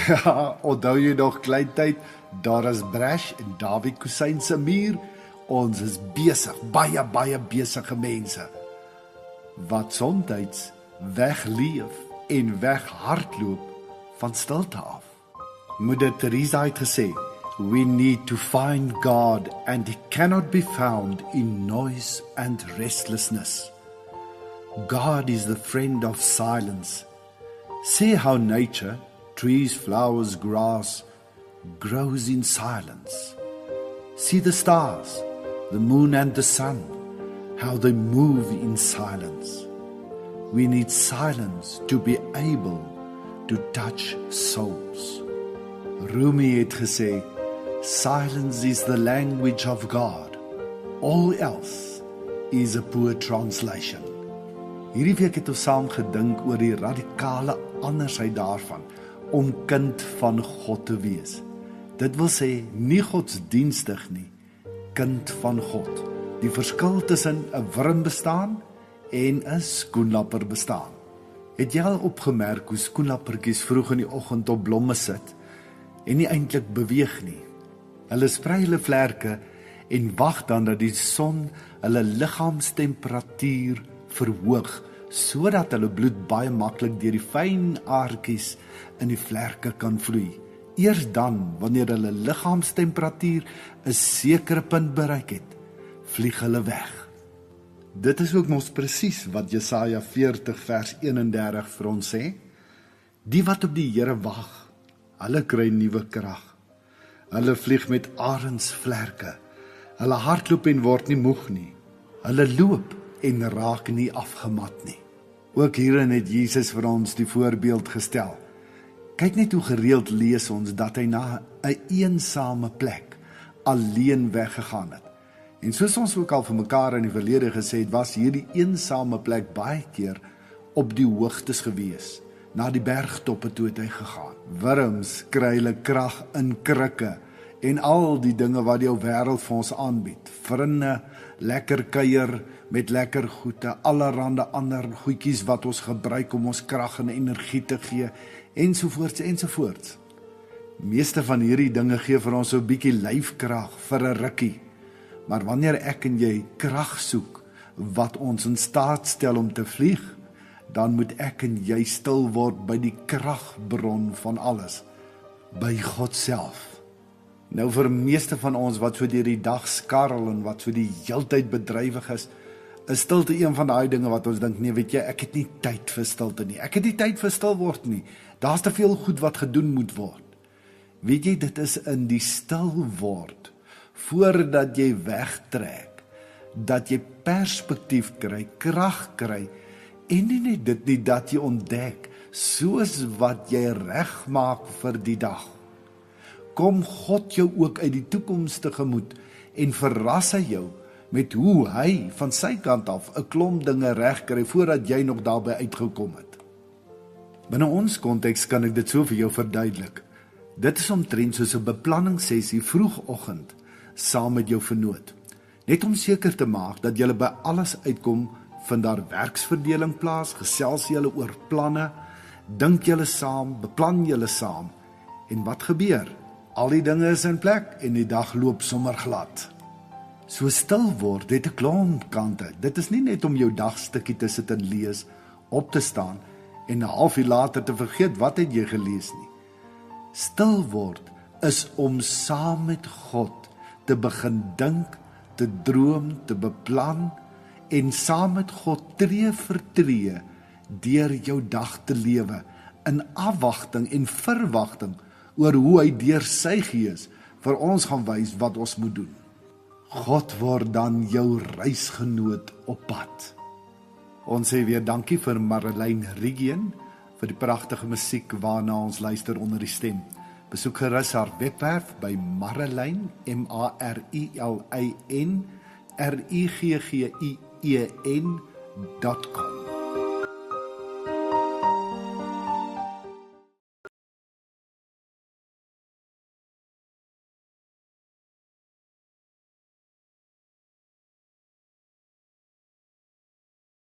Ja, onthou jy nog klein tyd, daar is Brash en Dawie Kusyn se muur. Ons is besig, baie besige mense, wat soms wegleef en weghardloop van stilte af. Moeder Teresa het gesê, we need to find God and He cannot be found in noise and restlessness. God is the friend of silence. See how nature, trees, flowers, grass, grows in silence. See the stars, the moon and the sun, how they move in silence. We need silence to be able to touch souls. Rumi het gesê, silence is the language of God. All else is a poor translation. Hierdie week het ons saam gedink oor die radikale andersheid daarvan, om kind van God te wees. Dit wil sê, nie godsdienstig nie, kind van God. Die verskil tussen 'n wurm bestaan en 'n skoenlapper bestaan. Het jy al opgemerk hoe skoenlappertjies vroeg in die oggend op blomme sit en nie eintlik beweeg nie? Hulle sprei hulle vlerke en wag dan dat die son hulle liggaamstemperatuur verhoog, sodat hulle bloed baie maklik deur die fyn aartjies in die vlerke kan vloei. Eers dan, wanneer hulle liggaamstemperatuur 'n sekere punt bereik het, vlieg hulle weg. Dit is ook mos presies wat Jesaja 40 vers 31 vir ons sê. Die wat op die Here wag, hulle kry nuwe krag. Hulle vlieg met arendsvlerke. Hulle hardloop en word nie moeg nie. Hulle loop en raak nie afgemat nie. Ook hierin het Jesus vir ons die voorbeeld gestel. Kyk net hoe gereeld lees ons dat hy na 'n eensame plek alleen weggegaan het. En soos ons ook al vir mekaar in die verlede gesê het, was hierdie eensame plek baie keer op die hoogtes gewees. Na die bergtoppe toe het hy gegaan. Wurms kry hulle krag in krikke en al die dinge wat die ou wêreld vir ons aanbied. Vriende, lekker kuier met lekker goede, allerhande ander goedjies wat ons gebruik om ons krag en energie te gee, ensovoorts. Meeste van hierdie dinge gee vir ons so 'n bietjie lyfkrag vir 'n rukkie. Maar wanneer ek en jy krag soek wat ons in staat stel om te vlieg, dan moet ek en jy stil word by die kragbron van alles, by God self. Nou vir meeste van ons wat so deur die dag skarrel en wat so die heeltyd bedrywig is stilte een van daai dinge wat ons dink, nee, weet jy, ek het nie tyd vir stilte nie. Ek het nie tyd vir stil word nie. Daar's te veel goed wat gedoen moet word. Weet jy, dit is in die stil word, voordat jy wegtrek, dat jy perspektief kry, krag kry, en nie net dit nie, dat jy ontdek, soos wat jy reg maak vir die dag. Kom God jou ook uit die toekoms tegemoet en verras hy jou met hoe hy van sy kant af 'n klomp dinge reg kry voordat jy nog daarby uitgekom het. Binne ons konteks kan ek dit so vir jou verduidelik. Dit is omtrent soos 'n beplanningssessie vroegoggend saam met jou vernoot. Net om seker te maak dat julle by alles uitkom, vind daar werksverdeling plaas, gesels julle oor planne, dink julle saam, beplan julle saam. En wat gebeur? Al die dinge is in plek en die dag loop sommer glad. So stil word, het 'n klomp kante. Dit is nie net om jou dagstukkie te sit en lees, op te staan en 'n halfuur later te vergeet wat het jy gelees nie. Stil word is om saam met God te begin dink, te droom, te beplan en saam met God tree vir tree deur jou dag te lewe in afwagting en verwagting oor hoe hy deur sy gees vir ons gaan wys wat ons moet doen. God word dan jou reisgenoot op pad. Ons sê weer dankie vir Marlene Regien vir die pragtige musiek waarna ons luister onder die stem. Besoek gerus haar webwerf by Marlene, MARILAN, RIGGIEN.com.